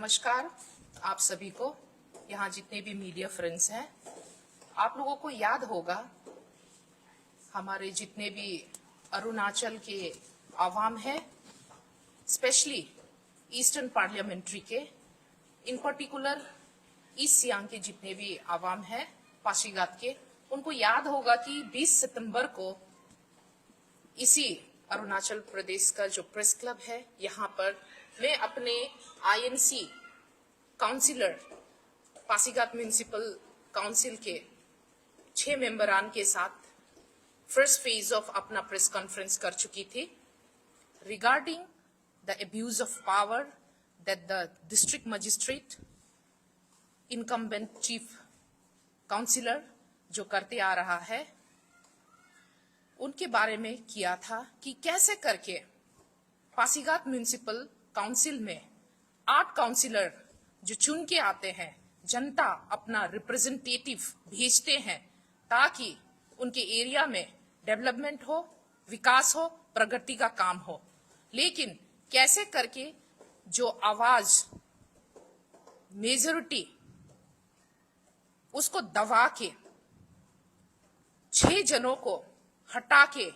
नमस्कार आप सभी को, यहाँ जितने भी मीडिया फ्रेंड्स हैं। आप लोगों को याद होगा हमारे जितने भी अरुणाचल के आवाम है, स्पेशली ईस्टर्न पार्लियामेंट्री के, इन पर्टिकुलर ईस्ट सियांग के जितने भी आवाम है पासीघाट के, उनको याद होगा कि 20 सितंबर को इसी अरुणाचल प्रदेश का जो प्रेस क्लब है, यहाँ पर मैं अपने INC councillor Pasighat municipal council के 6 मेंबरान के साथ फर्स्ट फेज ऑफ अपना प्रेस कॉन्फ्रेंस कर चुकी थी regarding the abuse of power that the district magistrate incumbent chief councillor जो करते आ रहा है, उनके बारे में किया था कि कैसे करके पासीघाट म्युनिसिपल काउंसिल में 8 काउंसिलर जो चुन के आते हैं, जनता अपना रिप्रेजेंटेटिव भेजते हैं ताकि उनके एरिया में डेवलपमेंट हो, विकास हो, प्रगति का काम हो। लेकिन कैसे करके जो आवाज मेजॉरिटी उसको दबा के 6 जनों को हटा के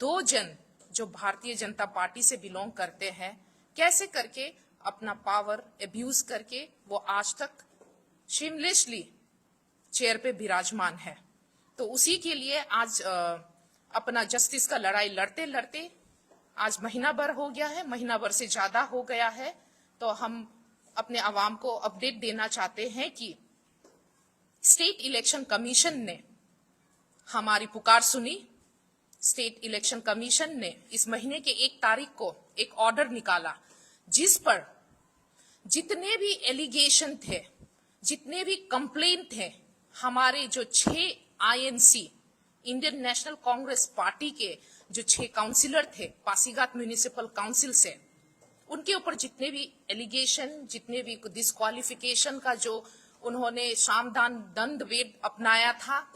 2 जन जो भारतीय जनता पार्टी से बिलोंग करते हैं, कैसे करके अपना पावर अब्यूज करके वो आज तक शेमलेसली चेयर पे विराजमान है। तो उसी के लिए आज अपना जस्टिस का लड़ाई लड़ते लड़ते आज महीना भर हो गया है, महीना भर से ज्यादा हो गया है। तो हम अपने आवाम को अपडेट देना चाहते हैं कि स्टेट इलेक्शन कमीशन ने हमारी पुकार सुनी। स्टेट इलेक्शन कमीशन ने इस महीने के 1 तारीख को एक ऑर्डर निकाला जिस पर जितने भी एलिगेशन थे, जितने भी कंप्लेंट थे, हमारे जो 6 INC Indian national Congress party के जो 6 काउंसिलर थे पासीघाट म्युनिसिपल काउंसिल से, उनके ऊपर जितने भी एलिगेशन, जितने भी डिस्क्वालिफिकेशन का जो उन्होंने सामधान दंड भेद अपनाया था,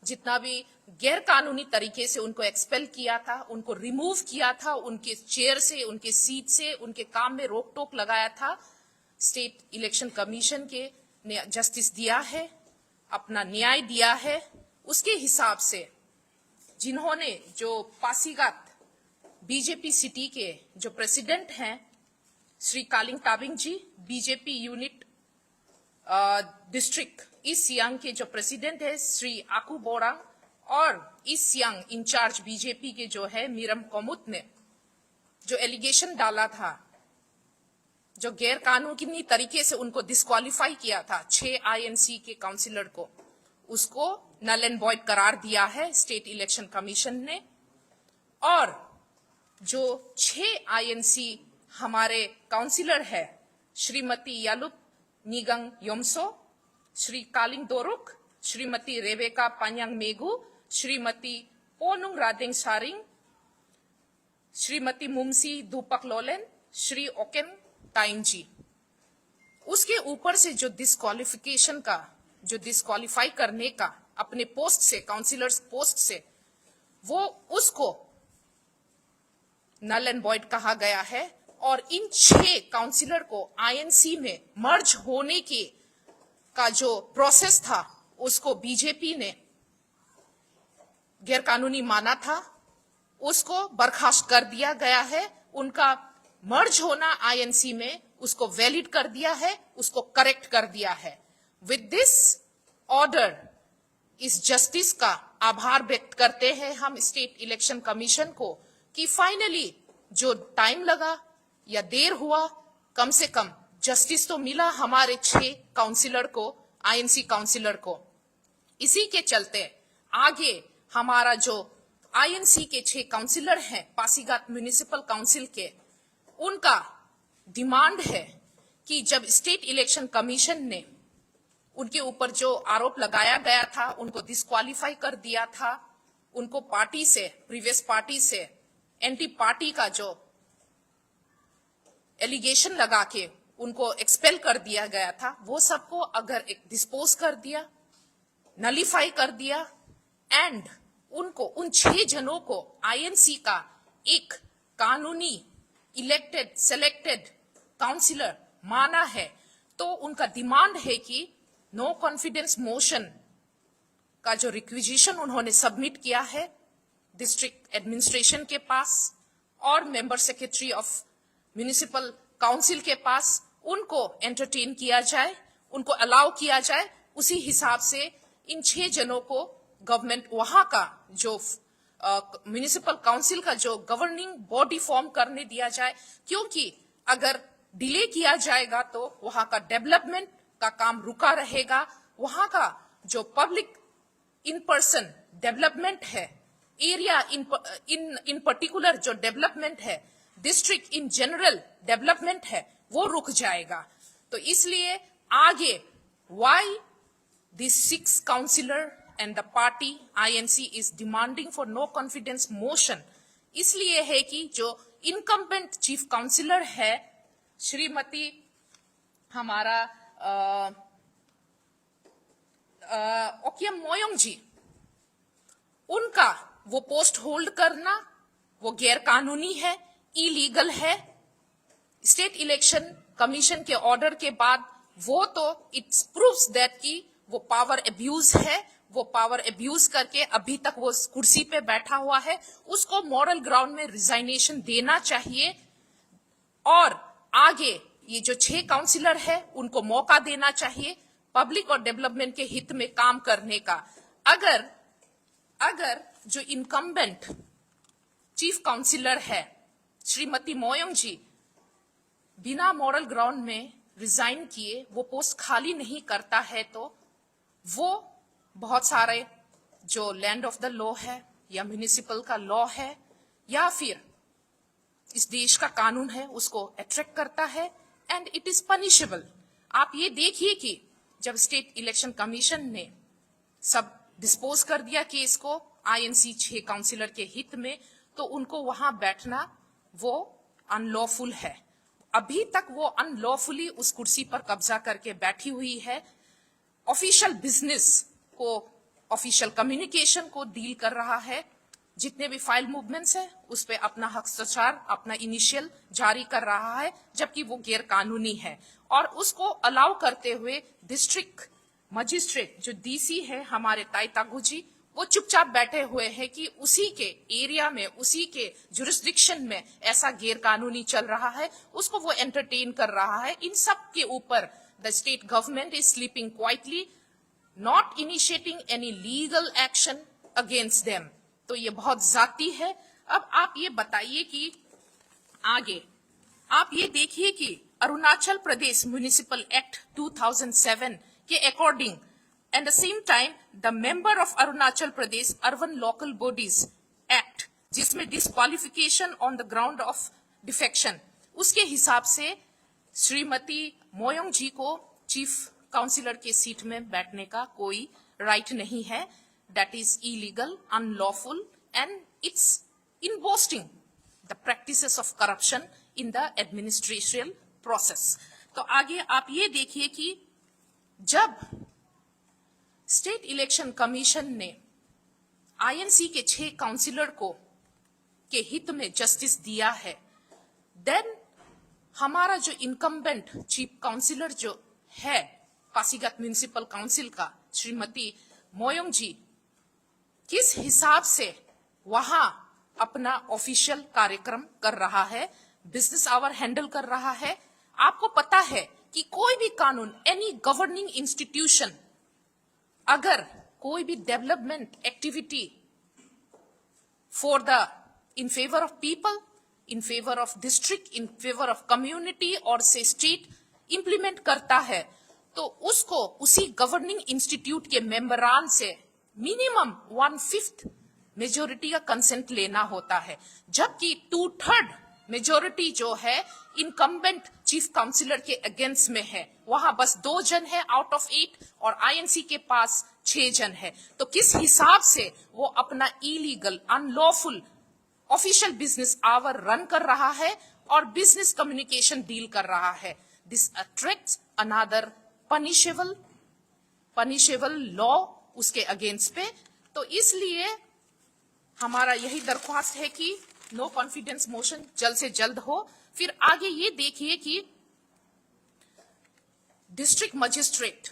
जितना भी गैर कानूनी तरीके से उनको एक्सपेल किया था, उनको रिमूव किया था उनके चेयर से, उनके सीट से, उनके काम में रोक टोक लगाया था, स्टेट इलेक्शन कमीशन के ने जस्टिस दिया है, अपना न्याय दिया है। उसके हिसाब से जिन्होंने जो पासीघाट बीजेपी सिटी के जो प्रेसिडेंट हैं Shri Kaling Tabing ji, BJP unit district east Siang के जो प्रेसिडेंट है श्री आकू बोरा, और ईस्ट सियांग इंचार्ज बीजेपी के जो है मीरम कोमुत ने जो एलिगेशन डाला था, जो गैर कानूनी तरीके से उनको डिस्क्वालीफाई किया था 6 आईएनसी के काउंसिलर को, उसको नल एंड वॉइड करार दिया है स्टेट इलेक्शन कमीशन ने। और जो 6 आईएनसी हमारे काउंसिलर है श्रीमती यालुप निगंग योमसो, श्री कालिंग दोरुक, श्रीमती रेवेका पान्यांग मेगू, श्रीमती पोनुंग रादेंग सारिंग, श्रीमती मुमसी धूपक लोलेन, श्री ओकेन टाइम जी, उसके ऊपर से जो डिस्क्वालिफिकेशन का, जो डिस्क्वालीफाई करने का अपने पोस्ट से, काउंसिलर्स पोस्ट से, वो उसको नल एंड वॉइड कहा गया है। और इन 6 काउंसिलर को आईएनसी में मर्ज होने के का जो प्रोसेस था, उसको बीजेपी ने गैर कानूनी माना था, उसको बर्खास्त कर दिया गया है। उनका मर्ज होना आईएनसी में उसको वैलिड कर दिया है, उसको करेक्ट कर दिया है। विद दिस ऑर्डर, इस जस्टिस का आभार व्यक्त करते हैं हम स्टेट इलेक्शन कमीशन को कि फाइनली जो टाइम लगा या देर हुआ, कम से कम जस्टिस तो मिला हमारे 6 काउंसिलर को, आईएनसी काउंसिलर को। इसी के चलते आगे हमारा जो आईएनसी के 6 काउंसिलर हैं पासीघाट म्युनिसिपल काउंसिल के, उनका डिमांड है कि जब स्टेट इलेक्शन कमीशन ने उनके ऊपर जो आरोप लगाया गया था, उनको डिस्क्वालीफाई कर दिया था, उनको पार्टी से, प्रीवियस पार्टी से एंटी पार्टी का जो एलिगेशन लगा के उनको एक्सपेल कर दिया गया था, वो सबको अगर एक डिस्पोज कर दिया, नलीफाई कर दिया, एंड उनको, उन 6 जनों को आईएनसी का एक कानूनी इलेक्टेड सेलेक्टेड काउंसिलर माना है, तो उनका डिमांड है कि नो कॉन्फिडेंस मोशन का जो रिक्विजिशन उन्होंने सबमिट किया है डिस्ट्रिक्ट एडमिनिस्ट्रेशन के पास और member secretary of municipal council के पास, उनको एंटरटेन किया जाए, उनको अलाउ किया जाए। उसी हिसाब से इन 6 जनों को गवर्नमेंट वहां का जो म्युनिसिपल काउंसिल का जो गवर्निंग बॉडी फॉर्म करने दिया जाए, क्योंकि अगर डिले किया जाएगा तो वहां का डेवलपमेंट का काम रुका रहेगा। वहां का जो पब्लिक इन पर्सन डेवलपमेंट है, एरिया इन पर्टिकुलर जो डेवलपमेंट है, डिस्ट्रिक्ट इन जनरल डेवलपमेंट है, वो रुक जाएगा। तो इसलिए आगे why this 6 councillor and the party INC is demanding for no confidence motion, इसलिए है कि जो इनकम्बेंट चीफ काउंसिलर है श्रीमती हमारा ओकियम मोयोंग जी, उनका वो पोस्ट होल्ड करना वो गैर कानूनी है, इलीगल है। स्टेट इलेक्शन कमीशन के ऑर्डर के बाद वो तो इट्स प्रूव्स दैट कि वो पावर अब्यूज है, वो पावर अब्यूज करके अभी तक वो कुर्सी पे बैठा हुआ है। उसको मॉरल ग्राउंड में रिजाइनेशन देना चाहिए और आगे ये जो 6 काउंसिलर है उनको मौका देना चाहिए पब्लिक और डेवलपमेंट के हित में काम करने का। अगर जो इनकम्बेंट चीफ काउंसिलर है श्रीमती मोयोंग जी बिना मॉरल ग्राउंड में रिजाइन किए वो पोस्ट खाली नहीं करता है, तो वो बहुत सारे जो लैंड ऑफ द लॉ है या म्युनिसिपल का लॉ है या फिर इस देश का कानून है उसको अट्रैक्ट करता है एंड इट इज पनिशेबल। आप ये देखिए कि जब स्टेट इलेक्शन कमीशन ने सब डिस्पोज कर दिया केस को INC 6 काउंसिलर के हित में, तो उनको वहां बैठना वो अनलॉफुल है। अभी तक वो अनलॉफुली उस कुर्सी पर कब्जा करके बैठी हुई है। ऑफिशियल बिजनेस को, ऑफिशियल कम्युनिकेशन को डील कर रहा है। जितने भी फाइल मूवमेंट्स है उस पे अपना हस्ताक्षर, अपना इनिशियल जारी कर रहा है, जबकि वो गैर कानूनी है। और उसको अलाउ करते हुए डिस्ट्रिक्ट मजिस्ट्रेट जो DC है हमारे ताई तागू जी, वो चुपचाप बैठे हुए हैं कि उसी के एरिया में, उसी के जुरिस्डिक्शन में ऐसा गैर कानूनी चल रहा है, उसको वो एंटरटेन कर रहा है। इन सब के ऊपर the state government is sleeping quietly, not initiating any legal action against them. तो ये बहुत जाती है। अब आप ये बताइए कि आगे आप ये देखिए कि अरुणाचल प्रदेश म्युनिसिपल एक्ट 2007 के according and the same time the member of Arunachal Pradesh urban local bodies act, जिसमें disqualification on the ground of defection, उसके हिसाब से श्रीमती मोयोंग जी को चीफ काउंसिलर के सीट में बैठने का कोई राइट नहीं है। That is illegal, unlawful, and it's embossing the practices of corruption in the administrative process. तो आगे आप ये देखिए कि जब स्टेट इलेक्शन कमीशन ने INC के 6 काउंसिलर को के हित में जस्टिस दिया है, देन हमारा जो इनकम्बेंट चीफ काउंसिलर जो है पासीघाट म्युनिसिपल काउंसिल का श्रीमती मोयोंग जी किस हिसाब से वहां अपना ऑफिशियल कार्यक्रम कर रहा है, बिजनेस आवर हैंडल कर रहा है। आपको पता है कि कोई भी कानून, एनी गवर्निंग इंस्टीट्यूशन अगर कोई भी development activity for the in favour of people, in favour of district, in favour of community और से स्टेट इंप्लीमेंट करता है, तो उसको उसी गवर्निंग इंस्टीट्यूट के मेंबरान से मिनिमम 1/5 मेजोरिटी का कंसेंट लेना होता है, जबकि 2/3 मेजोरिटी जो है इनकम्बेंट चीफ काउंसिलर के अगेंस्ट में है। वहां बस 2 जन है आउट ऑफ 8 और INC के पास 6 जन है। तो किस हिसाब से वो अपना illegal, unlawful official business hour run कर रहा है और बिजनेस कम्युनिकेशन डील कर रहा है। This attracts another punishable law उसके अगेंस्ट पे। तो इसलिए हमारा यही दरख्वास्त है कि नो कॉन्फिडेंस मोशन जल्द से जल्द हो। फिर आगे ये देखिए कि डिस्ट्रिक्ट मजिस्ट्रेट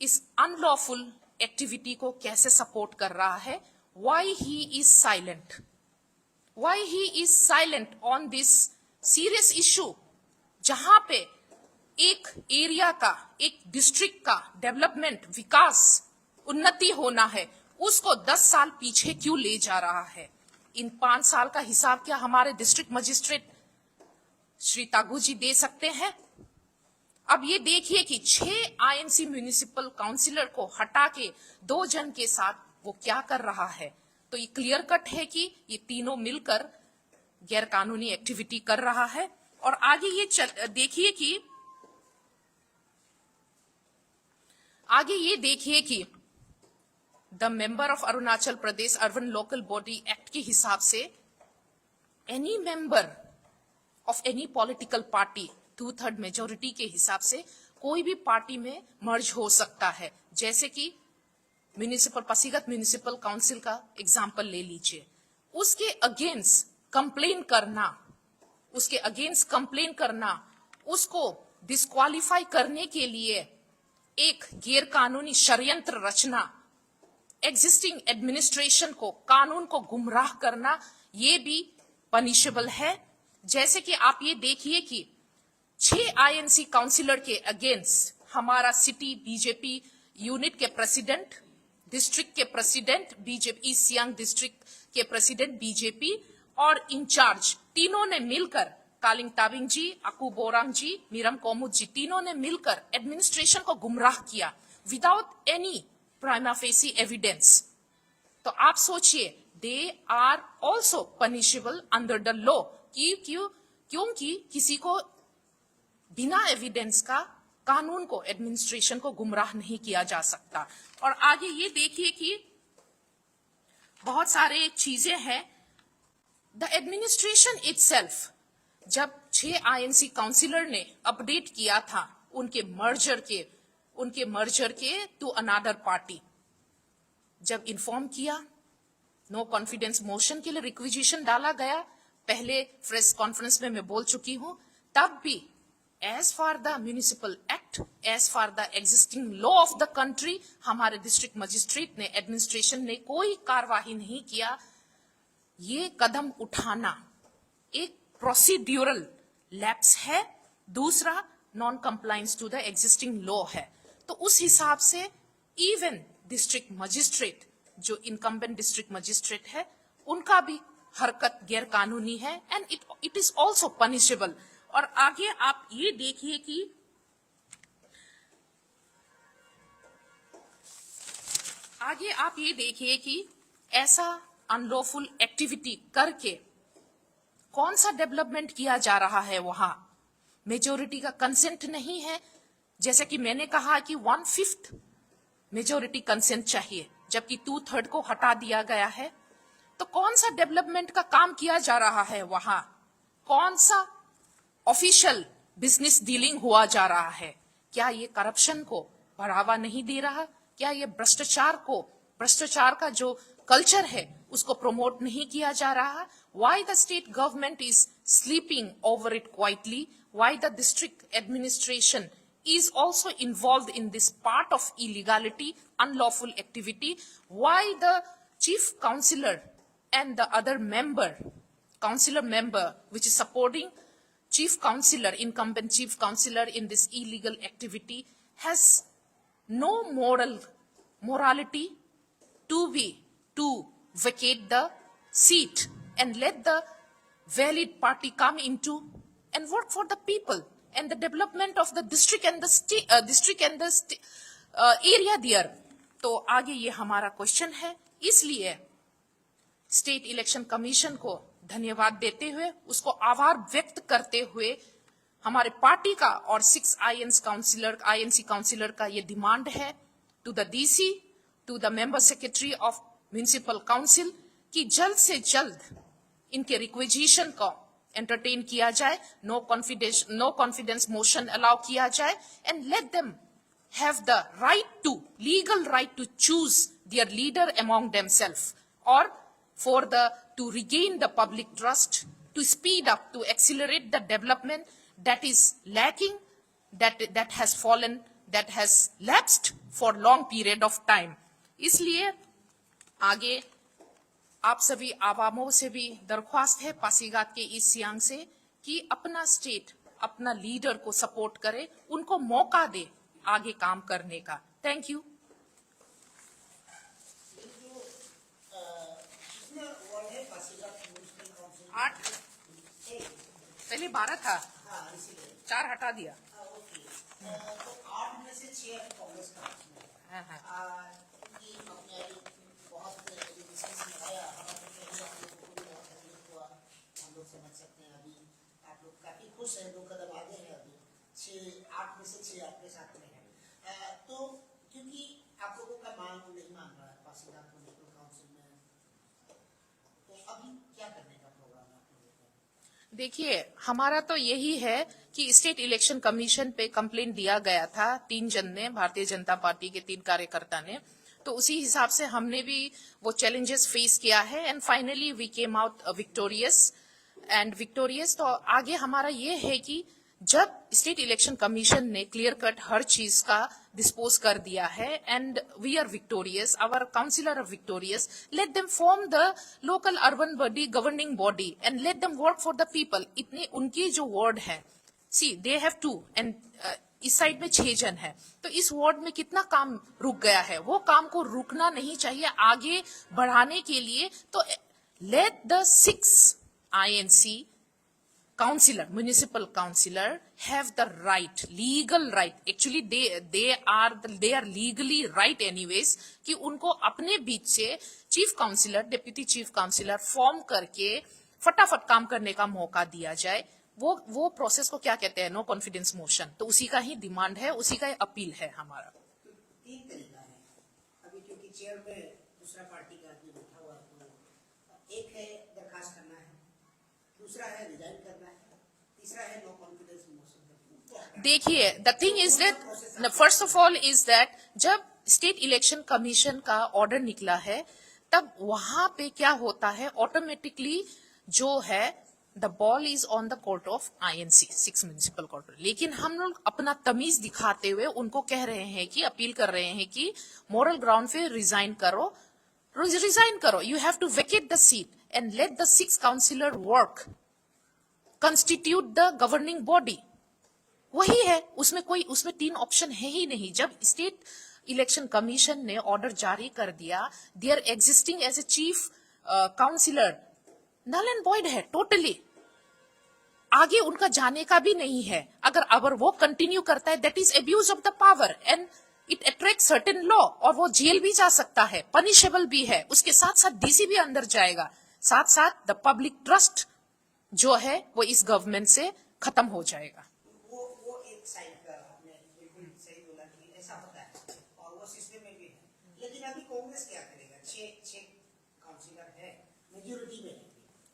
इस अनलॉफुल एक्टिविटी को कैसे सपोर्ट कर रहा है, why he is silent, why he is silent on this serious issue, जहां पे एक एरिया का, एक डिस्ट्रिक्ट का डेवलपमेंट, विकास, उन्नति होना है, उसको 10 साल पीछे क्यों ले जा रहा है। इन 5 साल का हिसाब क्या हमारे डिस्ट्रिक्ट मजिस्ट्रेट श्री तागू जी दे सकते हैं? अब ये देखिए कि 6 आईएनसी म्युनिसिपल काउंसिलर को हटा के 2 जन के साथ वो क्या कर रहा है। तो ये क्लियर कट है कि ये तीनों मिलकर गैर कानूनी एक्टिविटी कर रहा है। और आगे ये देखिए कि the member of Arunachal Pradesh urban local body act के हिसाब से any member of any political party 2/3 majority के हिसाब से कोई भी पार्टी में मर्ज हो सकता है। जैसे कि पासीघाट म्युनिसिपल काउंसिल का एग्जाम्पल ले लीजिए, उसके अगेंस्ट कंप्लेन करना, उसको डिस्क्वालीफाई करने के लिए एक गैर कानूनी षड्यंत्र रचना, एग्जिस्टिंग एडमिनिस्ट्रेशन को, कानून को गुमराह करना, ये भी पनिशेबल है। जैसे कि आप ये देखिए कि 6 आईएनसी काउंसिलर के अगेंस्ट हमारा सिटी बीजेपी यूनिट के प्रेसिडेंट, डिस्ट्रिक्ट के president BJP, east Siang district के प्रेसिडेंट बीजेपी और इंचार्ज तीनों ने मिलकर, कालिंग ताबिंग जी, अकू बोरांग जी, मीरम कोमुद जी, तीनों ने मिलकर एडमिनिस्ट्रेशन को गुमराह किया without any prima facie evidence. तो आप सोचिए, they are also punishable under the law, क्योंकि किसी को बिना एविडेंस का कानून को, एडमिनिस्ट्रेशन को गुमराह नहीं किया जा सकता। और आगे ये देखिए कि बहुत सारे चीजें हैं। द एडमिनिस्ट्रेशन इटसेल्फ, जब 6 आईएनसी काउंसिलर ने अपडेट किया था उनके मर्जर के टू अनदर पार्टी, जब इन्फॉर्म किया, नो कॉन्फिडेंस मोशन के लिए रिक्विजिशन डाला गया, पहले प्रेस कॉन्फ्रेंस में मैं बोल चुकी हूं, तब भी as far the municipal act, as far the existing law of the country, हमारे डिस्ट्रिक्ट मजिस्ट्रेट ने, एडमिनिस्ट्रेशन ने कोई कार्यवाही नहीं किया। ये कदम उठाना एक प्रोसीड्यूरल लैप्स है, दूसरा non compliance to the existing law है। तो उस हिसाब से इवन डिस्ट्रिक्ट मजिस्ट्रेट, जो इनकम्बेंट डिस्ट्रिक्ट मजिस्ट्रेट है, उनका भी हरकत गैर कानूनी है and it is also punishable. और आगे आप ये देखिए कि ऐसा अनलॉफुल एक्टिविटी करके कौन सा डेवलपमेंट किया जा रहा है। वहां मेजोरिटी का कंसेंट नहीं है, जैसे कि मैंने कहा कि 1/5 मेजोरिटी कंसेंट चाहिए, जबकि 2/3 को हटा दिया गया है। तो कौन सा डेवलपमेंट का काम किया जा रहा है वहां, कौन सा ऑफिशियल बिजनेस डीलिंग हुआ जा रहा है? क्या ये करप्शन को बढ़ावा नहीं दे रहा? क्या ये भ्रष्टाचार का जो कल्चर है उसको प्रमोट नहीं किया जा रहा? Why the state government is sleeping over it quietly? Why the district administration is also involved in this part of illegality, unlawful activity? Why the chief councillor and the other councillor member which is supporting chief councillor, incumbent chief councillor in this illegal activity has no morality to vacate the seat and let the valid party come into and work for the people and the development of the district and the area there. तो आगे ये हमारा question है, इसलिए state election commission को धन्यवाद देते हुए, उसको आभार व्यक्त करते हुए, हमारे पार्टी का और 6 आईएनसी काउंसिलर का ये डिमांड है to the DC, to the member secretary of municipal council कि जल्द से जल्द इनके रिक्वेजिशन को एंटरटेन किया जाए, नो कॉन्फिडेंस मोशन अलाउ किया जाए and let them have the legal right to choose their leader among themselves, और for to regain the public trust, to speed up, to accelerate the development that is lacking that has fallen, that has lapsed for long period of time. इसलिए आगे आप सभी आवामों से भी दरख्वास्त है पासीघाट के इस सियांग से कि अपना स्टेट, अपना लीडर को सपोर्ट करे, उनको मौका दे आगे काम करने का. Thank you. आठ, पहले 12 था, 4 हटा दिया. तो 8 में से 6 कांग्रेस का हाँ हाँ. बहुत आया, हम लोग समझ सकते हैं. अभी आप लोग काफी खुश हैं, 2 कदम आगे हैं. अभी 8 में से 6 आपके साथ में है. तो क्योंकि आप लोगों का मांग नहीं मान रहा है पासीघाट म्युनिसिपल काउंसिल में, तो अभी क्या करने का प्रोग्राम है आप लोगों का? देखिए, हमारा तो यही है कि स्टेट इलेक्शन कमीशन पे कंप्लेंट दिया गया था 3 जन ने, भारतीय जनता पार्टी के 3 कार्यकर्ता ने. तो उसी हिसाब से हमने भी वो चैलेंजेस फेस किया है and finally we came out victorious. तो आगे हमारा ये है कि जब स्टेट इलेक्शन कमीशन ने क्लियर कट हर चीज का डिस्पोज कर दिया है and we are victorious, our councillor are victorious, let them form the local urban body, governing body and let them work for the people. इतने उनकी जो वर्ड है, सी दे हैव 2 एंड इस साइड में 6 जन है. तो इस वार्ड में कितना काम रुक गया है, वो काम को रुकना नहीं चाहिए आगे बढ़ाने के लिए. तो late the 6 INC councillor, municipal councillor have the right, legal right. Actually they are legally right anyways कि उनको अपने बीच से chief councillor, deputy chief councillor form करके फटाफट काम करने का मौका दिया जाए. वो प्रोसेस को क्या कहते हैं, नो कॉन्फिडेंस मोशन. तो उसी का ही डिमांड है, उसी का अपील है हमारा. तो 3 तरीका है अभी, क्योंकि चेयर पे दूसरा पार्टी का आदमी बैठा हुआ है. तो एक है दरखास्त करना है, दूसरा है रिजाइन करना है, तीसरा है नो कॉन्फिडेंस मोशन. देखिए, the thing is that first of all is that जब स्टेट इलेक्शन कमीशन का ऑर्डर निकला है तब वहां पे क्या होता है, ऑटोमेटिकली जो है the ball is on the court of INC 6 municipal court. लेकिन हम लोग अपना तमीज दिखाते हुए उनको कह रहे हैं कि, अपील कर रहे हैं कि मॉरल ग्राउंड पे रिजाइन करो. You have to vacate the seat and let the 6 councillor work, constitute the governing body. वही है, उसमें 3 ऑप्शन है ही नहीं. जब स्टेट इलेक्शन कमीशन ने ऑर्डर जारी कर दिया, they are existing as a chief councillor, null and void है टोटली. आगे उनका जाने का भी नहीं है. अगर वो कंटिन्यू करता है, that is abuse of the power and it attract certain law, और वो जेल भी जा सकता है, पनिशेबल भी है. उसके साथ साथ DC भी अंदर जाएगा. साथ साथ द पब्लिक ट्रस्ट जो है वो इस गवर्नमेंट से खत्म हो जाएगा. वो एक साइड का आपने बिल्कुल सही बोला कि ऐसा होता है और वो सिस्टम में भी है. लेकिन अभी कांग्रेस क्या करेगा? 6 काउंसिलर है, मेजॉरिटी में है,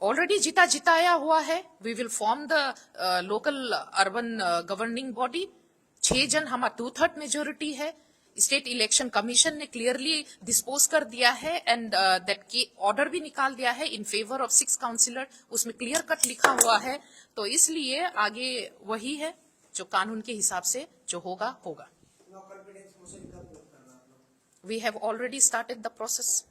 ऑलरेडी जिताया हुआ है. We will form the local urban governing body. 6 जन, हमारा 2/3 मेजोरिटी है. स्टेट इलेक्शन कमीशन ने क्लियरली डिस्पोज कर दिया है एंड दैट की ऑर्डर भी निकाल दिया है इन फेवर ऑफ 6 काउंसिलर. उसमें क्लियर कट लिखा हुआ है. तो इसलिए आगे वही है जो कानून के हिसाब से जो होगा. नो कॉन्फिडेंस मोशन कब करना आप लोग? We have already started the process.